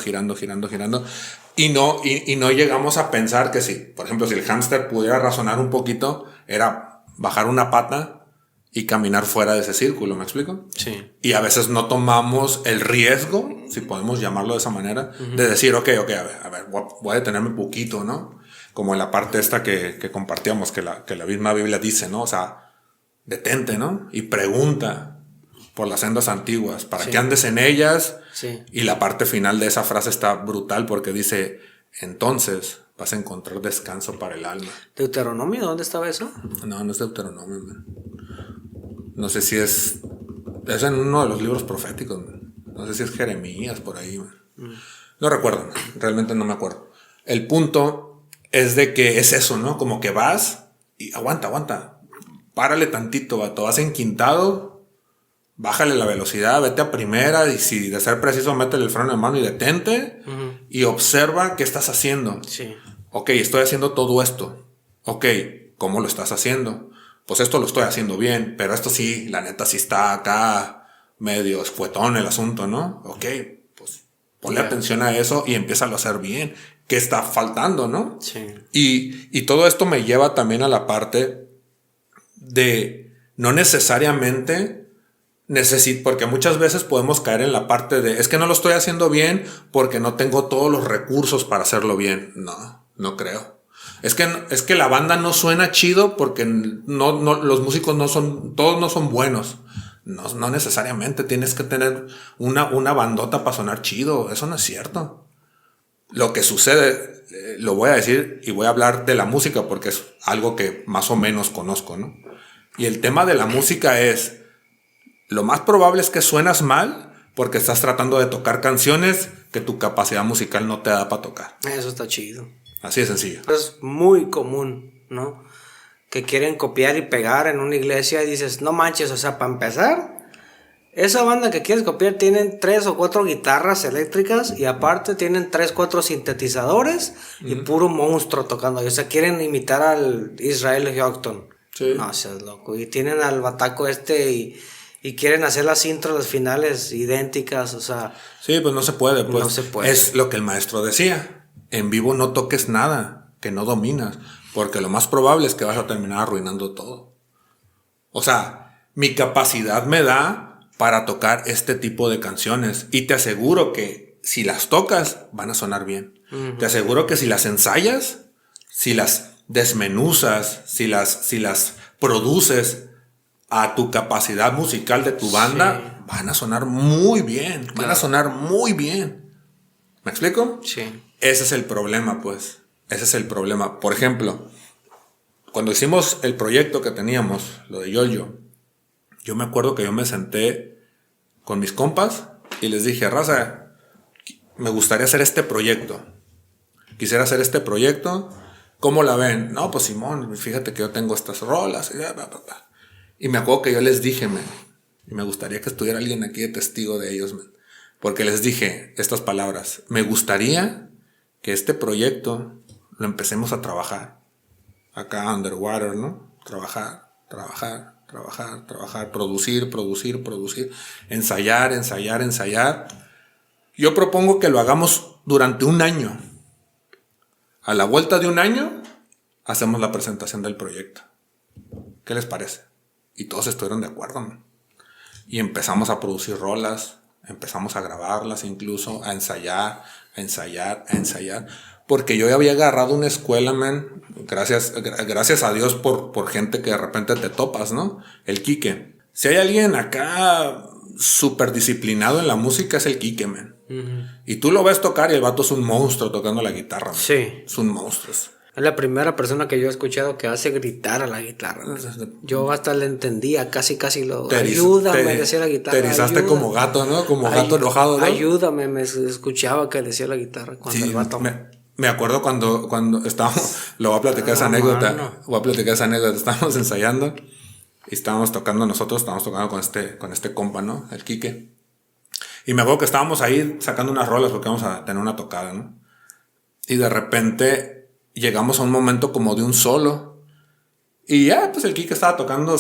Y no llegamos a pensar que si, por ejemplo, si el hámster pudiera razonar un poquito, era bajar una pata y caminar fuera de ese círculo, ¿me explico? Sí. Y a veces no tomamos el riesgo, si podemos llamarlo de esa manera, de decir, ok, a ver, voy a detenerme un poquito, ¿no? Como en la parte esta que compartíamos, que la misma Biblia dice, ¿no? O sea, detente, ¿no? Y pregunta por las sendas antiguas, para que andes en ellas. Sí. Y la parte final de esa frase está brutal porque dice, entonces vas a encontrar descanso para el alma. ¿Deuteronomio? ¿Dónde estaba eso? No es Deuteronomio, man. No sé si es en uno de los libros proféticos, man. No sé si es Jeremías por ahí, man. No recuerdo, man. Realmente no me acuerdo. El punto es de que es eso, ¿no? Como que vas y aguanta. Párale tantito, vato. Vas enquintado. Bájale la velocidad, vete a primera y si de ser preciso, métele el freno de mano y detente y observa qué estás haciendo. Sí. Ok, estoy haciendo todo esto. Ok, ¿cómo lo estás haciendo? Pues esto lo estoy haciendo bien, pero esto sí, la neta sí está acá medio escuetón el asunto, ¿no? Ok, pues ponle atención a eso y empiézalo a hacer bien. ¿Qué está faltando, no? Sí. Y todo esto me lleva también a la parte de no necesariamente... porque muchas veces podemos caer en la parte de es que no lo estoy haciendo bien porque no tengo todos los recursos para hacerlo bien. No creo. Es que la banda no suena chido porque los músicos todos no son buenos. No necesariamente tienes que tener una bandota para sonar chido. Eso no es cierto. Lo que sucede, lo voy a decir y voy a hablar de la música porque es algo que más o menos conozco, ¿no? Y el tema de la música es... Lo más probable es que suenas mal porque estás tratando de tocar canciones que tu capacidad musical no te da para tocar. Eso está chido. Así de sencillo. Es muy común, ¿no? Que quieren copiar y pegar en una iglesia y dices, no manches, o sea, para empezar, esa banda que quieres copiar tienen 3 o 4 guitarras eléctricas y aparte tienen 3 o 4 sintetizadores y puro monstruo tocando. O sea, quieren imitar al Israel Houghton. Sí. No seas loco. Y tienen al bataco y quieren hacer las intros, las finales idénticas, o sea... Sí, pues no se puede. Pues no se puede. Es lo que el maestro decía. En vivo no toques nada que no dominas, porque lo más probable es que vas a terminar arruinando todo. O sea, mi capacidad me da para tocar este tipo de canciones y te aseguro que si las tocas van a sonar bien. Te aseguro que si las ensayas, si las desmenuzas, si las produces a tu capacidad musical de tu banda, van a sonar muy bien. Claro. Van a sonar muy bien. ¿Me explico? Sí. Ese es el problema, pues. Ese es el problema. Por ejemplo, cuando hicimos el proyecto que teníamos, lo de Yoyo, yo me acuerdo que yo me senté con mis compas y les dije, raza, me gustaría hacer este proyecto. Quisiera hacer este proyecto. ¿Cómo la ven? No, pues Simón, fíjate que yo tengo estas rolas. Y me acuerdo que yo les dije, man, y me gustaría que estuviera alguien aquí de testigo de ellos, man, porque les dije estas palabras. Me gustaría que este proyecto lo empecemos a trabajar. Acá, underwater, ¿no? Trabajar. Producir. Ensayar. Yo propongo que lo hagamos durante un año. A la vuelta de un año, hacemos la presentación del proyecto. ¿Qué les parece? Y todos estuvieron de acuerdo, man. Y empezamos a producir rolas, empezamos a grabarlas incluso, a ensayar. Porque yo ya había agarrado una escuela, man. Gracias a Dios por gente que de repente te topas, ¿no? El Quique. Si hay alguien acá súper disciplinado en la música, es el Quique, man. Y tú lo ves tocar y el vato es un monstruo tocando la guitarra, man. Sí. Es un monstruo. Es la primera persona que yo he escuchado que hace gritar a la guitarra. Yo hasta le entendía, casi lo... Ayúdame, decía la guitarra. Te erizaste como gato, ¿no? Como gato enojado, ¿no? Ayúdame, me escuchaba que decía la guitarra cuando el vato... Me acuerdo cuando estábamos... Lo voy a platicar esa anécdota. Mano. Voy a platicar esa anécdota. Estábamos ensayando y estábamos tocando con este compa, ¿no? El Quique. Y me acuerdo que estábamos ahí sacando unas rolas porque vamos a tener una tocada, ¿no? Y de repente llegamos a un momento como de un solo. Y ya, pues el Quique estaba tocando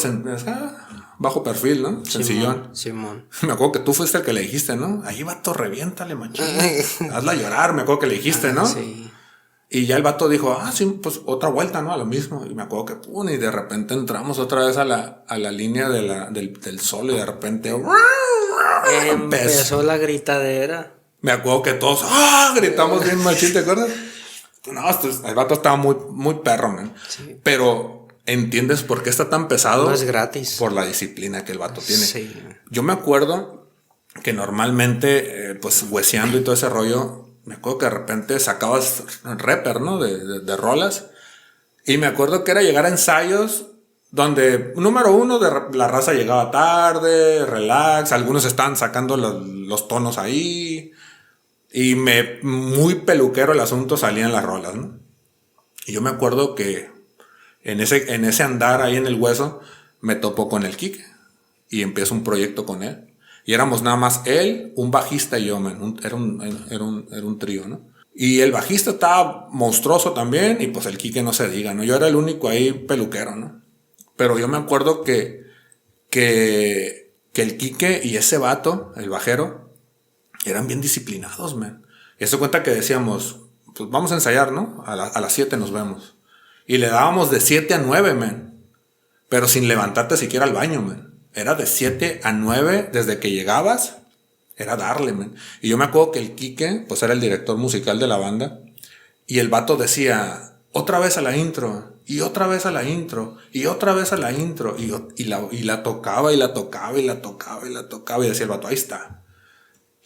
bajo perfil, ¿no? Sencillón. Simón. Me acuerdo que tú fuiste el que le dijiste, ¿no? Ahí, vato, reviéntale, machín. Hazla llorar, me acuerdo que le dijiste, ¿no? Sí. Y ya el vato dijo, sí, pues otra vuelta, ¿no? A lo mismo. Y me acuerdo que, y de repente entramos otra vez a la línea del solo y de repente... Empezó la gritadera. Me acuerdo que todos, gritamos bien machín, ¿te acuerdas? No, el vato estaba muy, muy perro, man. Sí. Pero ¿entiendes por qué está tan pesado? No es gratis. Por la disciplina que el vato tiene. Sí. Yo me acuerdo que normalmente, pues, hueseando y todo ese rollo, me acuerdo que de repente sacabas rapper, ¿no? De rolas. Y me acuerdo que era llegar a ensayos donde, número uno, la raza llegaba tarde, relax, algunos estaban sacando los tonos ahí. Y muy peluquero el asunto, salían las rolas, ¿no? Y yo me acuerdo que en ese andar ahí en el hueso, me topó con el Quique. Y empiezo un proyecto con él. Y éramos nada más él, un bajista y yo, man. Era un trío, ¿no? Y el bajista estaba monstruoso también. Y pues el Quique no se diga, ¿no? Yo era el único ahí peluquero, ¿no? Pero yo me acuerdo que el Quique y ese vato, el bajero, eran bien disciplinados, man. Y eso cuenta que decíamos, pues vamos a ensayar, ¿no? A las 7 nos vemos. Y le dábamos de 7 a 9, man. Pero sin levantarte siquiera al baño, man. Era de 7 a 9 desde que llegabas. Era darle, man. Y yo me acuerdo que el Quique, pues era el director musical de la banda. Y el vato decía, otra vez a la intro. Y otra vez a la intro. Y otra vez a la intro. Y la tocaba y la tocaba y la tocaba y la tocaba. Y decía el vato, ahí está.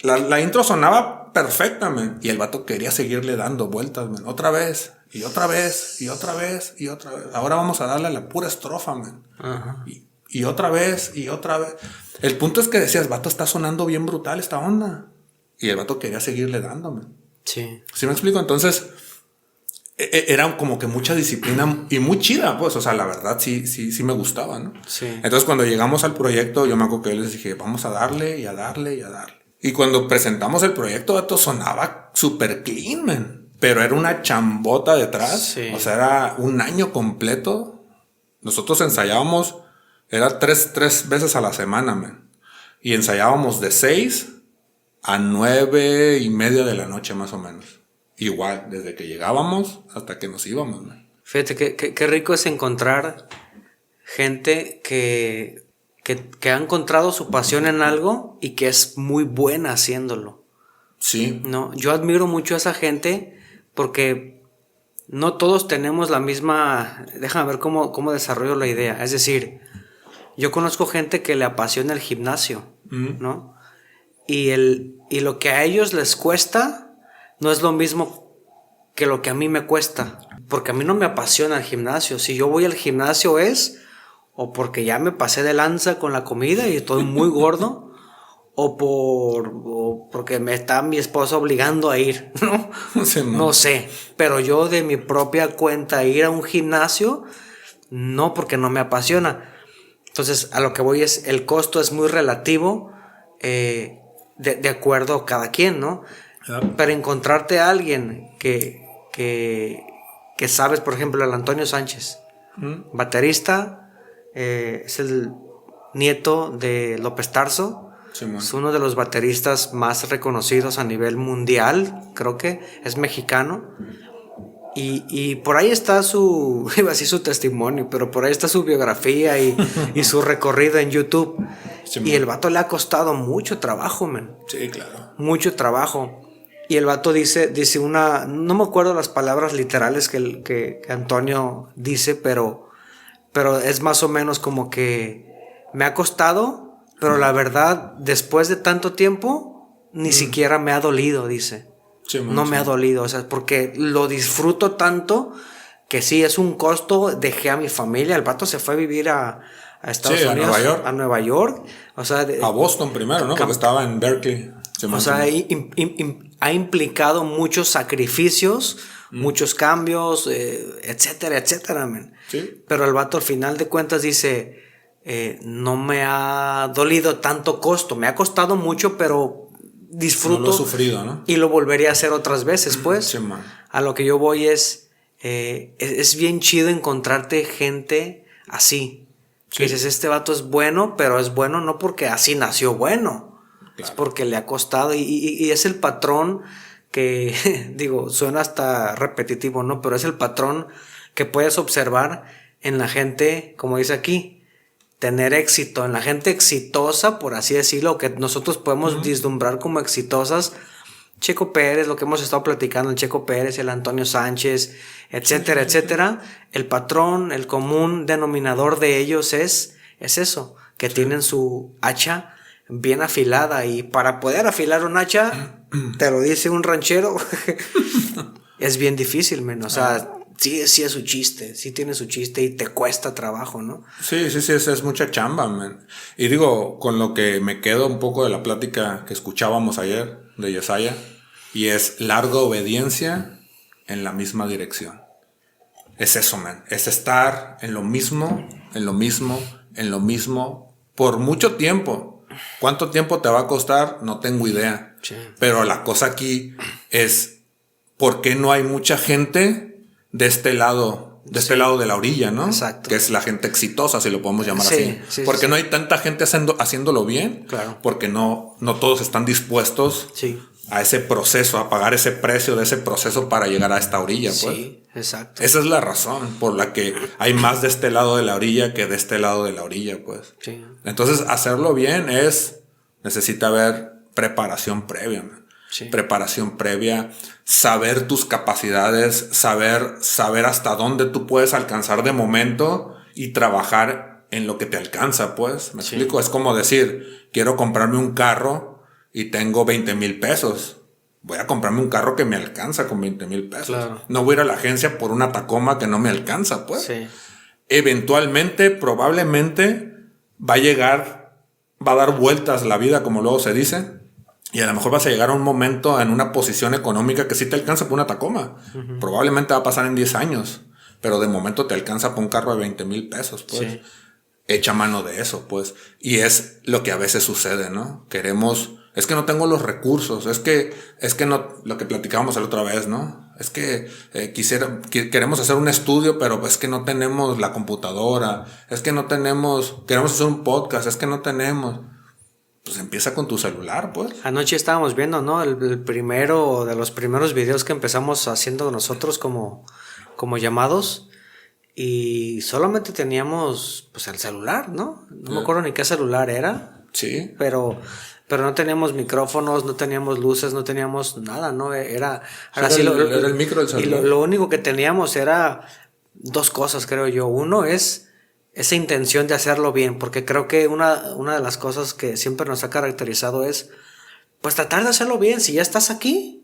La intro sonaba perfecta, man. Y el vato quería seguirle dando vueltas, man. Otra vez, y otra vez, y otra vez, y otra vez. Ahora vamos a darle a la pura estrofa, man. Ajá. Y otra vez, y otra vez. El punto es que decías, vato, está sonando bien brutal esta onda. Y el vato quería seguirle dando, man. Sí. ¿Sí me explico? Entonces, era como que mucha disciplina y muy chida, pues. O sea, la verdad sí me gustaba, ¿no? Sí. Entonces, cuando llegamos al proyecto, yo me acuerdo que yo les dije, vamos a darle y a darle y a darle. Y cuando presentamos el proyecto, vato, sonaba súper clean, man. Pero era una chambota detrás. Sí. O sea, era un año completo. Nosotros ensayábamos, era tres veces a la semana, man. Y ensayábamos de 6 a 9:30 de la noche, más o menos. Igual, desde que llegábamos hasta que nos íbamos, man. Fíjate, qué rico es encontrar gente que ha encontrado su pasión en algo y que es muy buena haciéndolo. Sí. No, yo admiro mucho a esa gente porque no todos tenemos la misma... Déjame ver cómo desarrollo la idea. Es decir, yo conozco gente que le apasiona el gimnasio, ¿no? Y lo que a ellos les cuesta no es lo mismo que lo que a mí me cuesta. Porque a mí no me apasiona el gimnasio. Si yo voy al gimnasio es o porque ya me pasé de lanza con la comida y estoy muy gordo, o porque me está mi esposa obligando a ir, ¿no? Sí, no sé, pero yo de mi propia cuenta ir a un gimnasio, no, porque no me apasiona. Entonces, a lo que voy es, el costo es muy relativo, de acuerdo a cada quien, ¿no? Pero encontrarte a alguien que sabes, por ejemplo, el Antonio Sánchez, baterista, es el nieto de López Tarso. Sí, es uno de los bateristas más reconocidos a nivel mundial, creo que es mexicano. Y por ahí está iba a decir su testimonio, pero por ahí está su biografía y su recorrido en YouTube. Sí, y el vato le ha costado mucho trabajo, man. Sí, claro. Mucho trabajo. Y el vato dice no me acuerdo las palabras literales que Antonio dice, pero es más o menos como que me ha costado, pero la verdad, después de tanto tiempo, ni siquiera me ha dolido, dice. Sí, no me ha dolido, o sea, porque lo disfruto tanto que sí es un costo. Dejé a mi familia, el vato se fue a vivir a Estados Unidos, a Nueva York, o sea, a Boston primero, ¿no? Porque estaba en Berkeley. O sea, ha implicado muchos sacrificios, muchos cambios, etcétera, etcétera, man. Sí. Pero el vato al final de cuentas dice, no me ha dolido tanto costo, me ha costado mucho, pero disfruto. No lo he sufrido, ¿no? Y lo volvería a hacer otras veces, pues. Sí, man. A lo que yo voy es bien chido encontrarte gente así. Sí. Que dices, este vato es bueno, pero es bueno no porque así nació bueno. Claro. Es porque le ha costado y es el patrón que, digo, suena hasta repetitivo, ¿no? Pero es el patrón que puedes observar en la gente, como dice aquí, tener éxito, en la gente exitosa, por así decirlo, que nosotros podemos vislumbrar como exitosas. Checo Pérez, lo que hemos estado platicando, el Checo Pérez, el Antonio Sánchez, etcétera, etcétera. El patrón, el común denominador de ellos es eso, que tienen su hacha bien afilada, y para poder afilar un hacha, te lo dice un ranchero, es bien difícil, men. O sea, sí es su chiste, sí tiene su chiste y te cuesta trabajo, ¿no? Sí, es mucha chamba, man. Y digo, con lo que me quedo un poco de la plática que escuchábamos ayer de Yesaya, y es larga obediencia en la misma dirección. Es eso, man. Es estar en lo mismo, por mucho tiempo. ¿Cuánto tiempo te va a costar? No tengo idea. Sí. Pero la cosa aquí es, ¿por qué no hay mucha gente de este lado de la orilla, ¿no? Exacto. Que es la gente exitosa, si lo podemos llamar así. Sí, porque no hay tanta gente haciéndolo bien. Claro. Porque no todos están dispuestos a ese proceso, a pagar ese precio de ese proceso para llegar a esta orilla, pues. Sí, exacto. Esa es la razón por la que hay más de este lado de la orilla que de este lado de la orilla, pues. Sí. Entonces, hacerlo bien necesita haber preparación previa, man. Sí. Preparación previa, saber tus capacidades, saber hasta dónde tú puedes alcanzar de momento y trabajar en lo que te alcanza, pues. ¿Me explico? Es como decir, quiero comprarme un carro y tengo 20,000 pesos. Voy a comprarme un carro que me alcanza con 20,000 pesos. Claro. No voy a ir a la agencia por una Tacoma que no me alcanza, pues. Sí. Eventualmente, probablemente, va a dar vueltas la vida, como luego se dice. Y a lo mejor vas a llegar a un momento en una posición económica que sí te alcanza por una Tacoma. Uh-huh. Probablemente va a pasar en 10 años. Pero de momento te alcanza por un carro de 20,000 pesos, pues. Sí. Echa mano de eso, pues. Y es lo que a veces sucede, ¿no? Es que no tengo los recursos, es que no, lo que platicábamos la otra vez, ¿no? Es que queremos hacer un estudio, pero es que no tenemos la computadora, queremos hacer un podcast, es que no tenemos. Pues empieza con tu celular, pues. Anoche estábamos viendo, ¿no? El primero de los primeros videos que empezamos haciendo nosotros como llamados, y solamente teníamos, pues, el celular, ¿no? No me acuerdo ni qué celular era. Sí. Pero no teníamos micrófonos, no teníamos luces, no teníamos nada, ¿no? Era el micro del celular. Y lo único que teníamos era dos cosas, creo yo. Uno es esa intención de hacerlo bien, porque creo que una de las cosas que siempre nos ha caracterizado es, pues, tratar de hacerlo bien. Si ya estás aquí,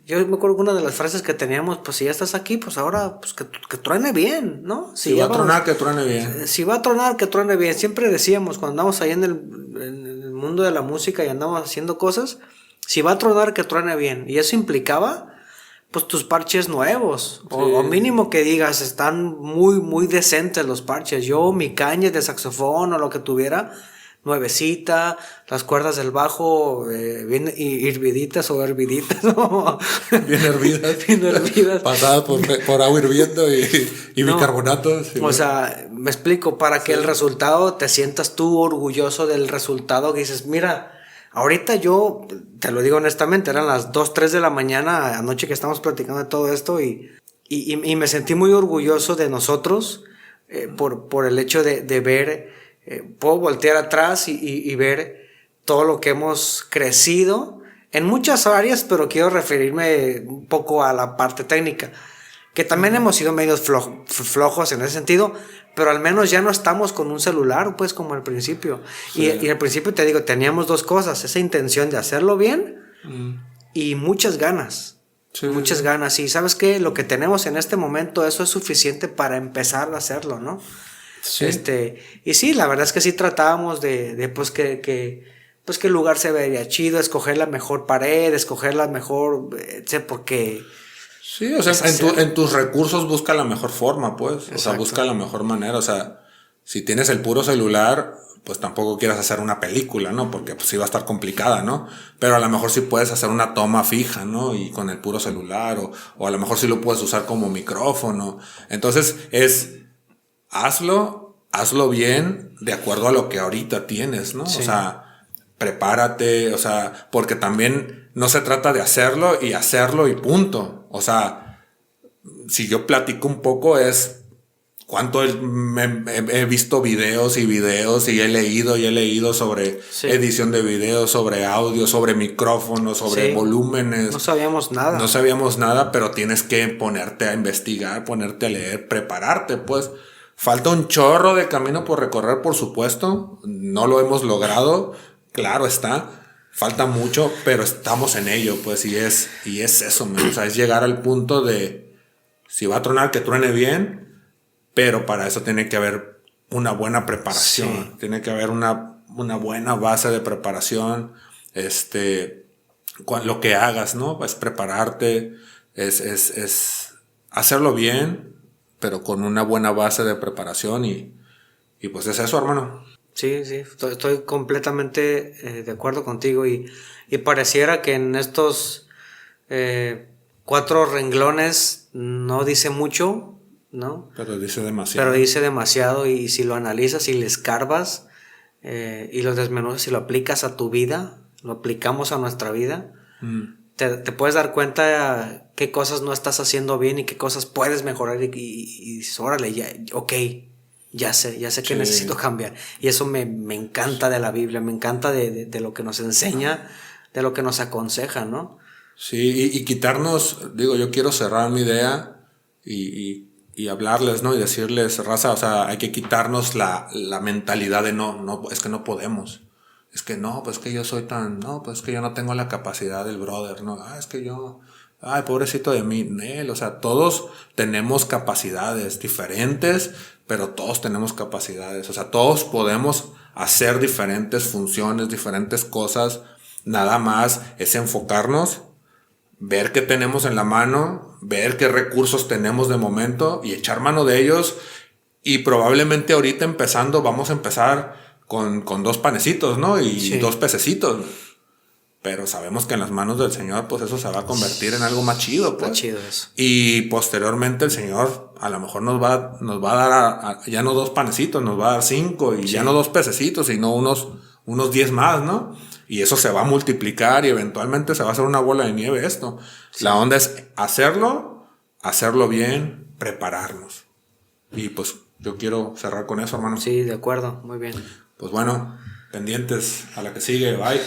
yo me acuerdo que una de las frases que teníamos, pues, si ya estás aquí, pues ahora, pues, que truene bien, ¿no? Si va a tronar, que truene bien. Si va a tronar, que truene bien. Siempre decíamos, cuando andamos ahí en el mundo de la música y andamos haciendo cosas, si va a tronar, que truene bien. Y eso implicaba, pues, tus parches nuevos. Sí. O mínimo que digas, están muy, muy decentes los parches. Yo, mi caña de saxofón o lo que tuviera, nuevecita, las cuerdas del bajo bien herviditas o herviditas, ¿no? Bien hervidas. Pasadas por agua hirviendo y bicarbonato. Sí, o sea, me explico, para que el resultado, te sientas tú orgulloso del resultado, que dices, mira, ahorita yo, te lo digo honestamente, eran las 2, 3 de la mañana, anoche que estamos platicando de todo esto, y me sentí muy orgulloso de nosotros, por el hecho de ver. Puedo voltear atrás y ver todo lo que hemos crecido en muchas áreas, pero quiero referirme un poco a la parte técnica, que también hemos sido medios flojos en ese sentido, pero al menos ya no estamos con un celular, pues, como al principio. Sí. Y al principio, te digo, teníamos dos cosas, esa intención de hacerlo bien y muchas ganas. Sí. Muchas ganas. Y ¿sabes qué? Lo que tenemos en este momento, eso es suficiente para empezar a hacerlo, ¿no? Sí. Y sí, la verdad es que sí tratábamos de pues que el lugar se vería chido, escoger la mejor pared, escoger la mejor, porque... Sí, o sea, en tus recursos busca la mejor forma, pues. Exacto. O sea, busca la mejor manera. O sea, si tienes el puro celular, pues tampoco quieras hacer una película, ¿no? Porque pues sí va a estar complicada, ¿no? Pero a lo mejor sí puedes hacer una toma fija, ¿no? Y con el puro celular, o a lo mejor sí lo puedes usar como micrófono. Entonces hazlo bien de acuerdo a lo que ahorita tienes, ¿no? Sí. O sea, prepárate, o sea, porque también no se trata de hacerlo y punto. O sea, si yo platico un poco es cuánto he visto videos y he leído sobre edición de videos, sobre audio, sobre micrófonos, sobre volúmenes. No sabíamos nada. No sabíamos nada, pero tienes que ponerte a investigar, ponerte a leer, prepararte, pues. Falta un chorro de camino por recorrer, por supuesto. No lo hemos logrado, claro está. Falta mucho, pero estamos en ello, pues, y es eso, o sea, es llegar al punto de, si va a tronar, que truene bien, pero para eso tiene que haber una buena preparación, tiene que haber una buena base de preparación, lo que hagas, ¿no? Es prepararte, es hacerlo bien, pero con una buena base de preparación y pues es eso, hermano. Sí, estoy completamente de acuerdo contigo y pareciera que en estos 4 renglones no dice mucho, ¿no? Pero dice demasiado. Y si lo analizas y le escarbas y lo desmenuzas y lo aplicas a tu vida, lo aplicamos a nuestra vida, te puedes dar cuenta qué cosas no estás haciendo bien y qué cosas puedes mejorar y dices, órale, ya, ok. Ya sé que necesito cambiar. Y eso me encanta de la Biblia, me encanta de lo que nos enseña, de lo que nos aconseja, ¿no? Sí, y quitarnos, digo, yo quiero cerrar mi idea y hablarles, ¿no? Y decirles, raza, o sea, hay que quitarnos la mentalidad de no, es que no podemos. Es que no, pues que yo soy pues que yo no tengo la capacidad del brother, ¿no? Es que yo... Ay, pobrecito de mí, Nel, o sea, todos tenemos capacidades diferentes, pero todos tenemos capacidades, o sea, todos podemos hacer diferentes funciones, diferentes cosas, nada más es enfocarnos, ver qué tenemos en la mano, ver qué recursos tenemos de momento y echar mano de ellos, y probablemente ahorita vamos a empezar con 2 panecitos, ¿no? Y 2 pececitos. Pero sabemos que en las manos del Señor, pues eso se va a convertir en algo más chido, pues. Está chido eso. Y posteriormente el Señor a lo mejor nos va a dar ya no 2 panecitos, nos va a dar 5 y ya no 2 pececitos, sino unos 10 más, ¿no? Y eso se va a multiplicar y eventualmente se va a hacer una bola de nieve esto. Sí. La onda es hacerlo bien, prepararnos. Y pues yo quiero cerrar con eso, hermano. Sí, de acuerdo, muy bien. Pues bueno, pendientes a la que sigue, bye.